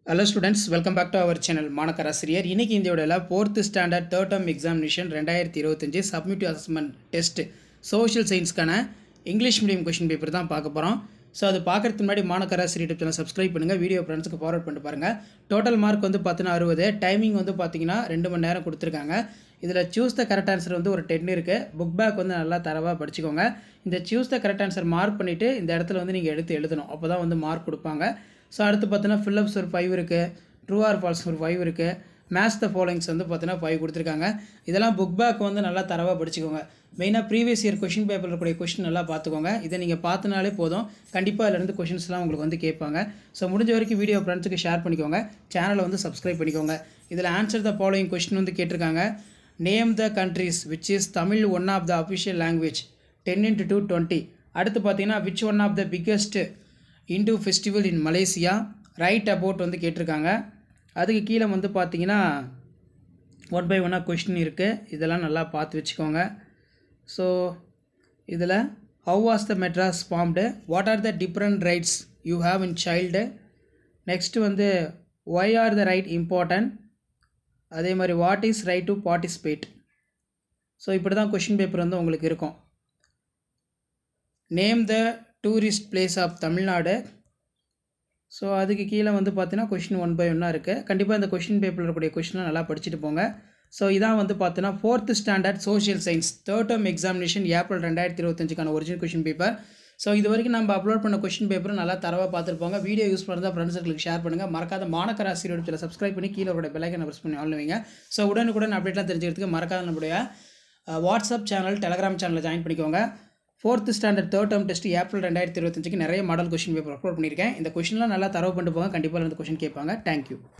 Hello students, welcome back to our channel மாணக்கராசிரியர். இன்னைக்கு இந்த வீடியோல 4th standard third term examination 2025 submitive assessment test social science கான English medium question paper தான் பார்க்க போறோம். சோ அது பார்க்கிறதுக்கு முன்னாடி மாணக்கராசிரியர் YouTube channel subscribe பண்ணுங்க. வீடியோ ஃப்ரெண்ட்ஸ்க்கு ஃபார்வர்ட் பண்ணிட்டு பாருங்க. டோட்டல் மார்க் வந்து பாத்தீங்கன்னா 60. டைமிங் வந்து பாத்தீங்கன்னா 2 மணி நேரம் கொடுத்திருக்காங்க. இதுல choose the correct answer வந்து ஒரு 10 இருக்கு. புக் பேக் வந்து நல்லா தரவா படிச்சுக்கோங்க. இந்த choose the correct answer mark பண்ணிட்டு இந்த இடத்துல வந்து நீங்க எடுத்து எழுதணும். அப்பதான் வந்து மார்க் கொடுப்பாங்க. ஸோ அடுத்து பார்த்தீங்கன்னா ஃபில்லப்ஸ் ஒரு 5 இருக்குது, ட்ரூ ஆர் ஃபால்ஸ் ஒரு 5 இருக்குது, மேட்ச் த ஃபாலோயிங்ஸ் வந்து பார்த்தீங்கன்னா 5 கொடுத்துருக்காங்க. இதெல்லாம் புக் பேக் வந்து நல்லா தரவாக படிச்சுக்கோங்க. மெயினாக ப்ரீவியஸ் இயர் கொஷின் பேப்பரில் இருக்கக்கூடிய கொஷின் நல்லா பார்த்துக்கோங்க. இதை நீங்கள் பார்த்தினாலே போதும், கண்டிப்பாக அதிலேருந்து கொஷின்ஸ்லாம் உங்களுக்கு வந்து கேட்பாங்க. ஸோ முடிஞ்ச வரைக்கும் வீடியோ ஃப்ரெண்ட்ஸுக்கு ஷேர் பண்ணிக்கோங்க, சேனலை வந்து சப்ஸ்கிரைப் பண்ணிக்கோங்க. இதில் ஆன்சர் த ஃபாலோயிங் கொஷின் வந்து கேட்டிருக்காங்க. Name the countries which is Tamil one of the official language 10 × 2 20. அடுத்து பார்த்தீங்கன்னா which one of the biggest Hindu festival in Malaysia right about வந்து கேட்டிருக்காங்க. அதுக்கு கீழே வந்து பார்த்தீங்கன்னா 1 by 1 கொஸ்டின் இருக்குது. இதெல்லாம் நல்லா பார்த்து வச்சுக்கோங்க. ஸோ இதில் how was the Madras formed, what are the different rights you have in child, next வந்து why are the right important, அதே மாதிரி what is right to participate. So இப்படி தான் கொஷின் பேப்பர் வந்து உங்களுக்கு இருக்கும். Name the tourist place of Tamil Nadu. So அதுக்கு கீழே வந்து பார்த்தீங்கன்னா கொஷின் 1 by 1 இருக்குது. கண்டிப்பாக இந்த கொஷின் பேப்பரில் இருக்கக்கூடிய கொஷினை நல்லா படிச்சுட்டு போங்க. ஸோ இதான் வந்து பார்த்தீங்கன்னா 4th standard social science third term examination April 2025 original question paper. So இது வரைக்கும் நம்ம அப்லோட் பண்ண கொஷின் பேப்பர் நல்லா தரவாக பார்த்துருப்பாங்க. வீடியோ யூஸ் பண்ணுறதா ஃப்ரெண்ட்ஸுக்கு ஷேர் பண்ணுங்கள். மறக்காத மாணக்கராசிரியர் சப்ஸ்கிரைப் பண்ணி கீழே ஒரு பெல்லைக்கனை ப்ரெஸ் பண்ணி ஆன் வைங்க. ஸோ உடனுக்குடன் அப்டேட்லாம் தெரிஞ்சுக்கிறதுக்கு மறக்காத நம்மளுடைய வாட்ஸ்அப் சேனல், டெலகிராம் சேனலில் ஜாயின் பண்ணிக்கோங்க. 4th standard third term test April 2025 நிறைய மாடல் கொஷின் பேப்பர் அப்லோட் பண்ணியிருக்கேன். இந்த கொஷின்லாம் நல்லா தரவு பண்ணிட்டு போங்க, கண்டிப்பாக இந்த கொஷின் கேட்பாங்க. தேங்க்யூ.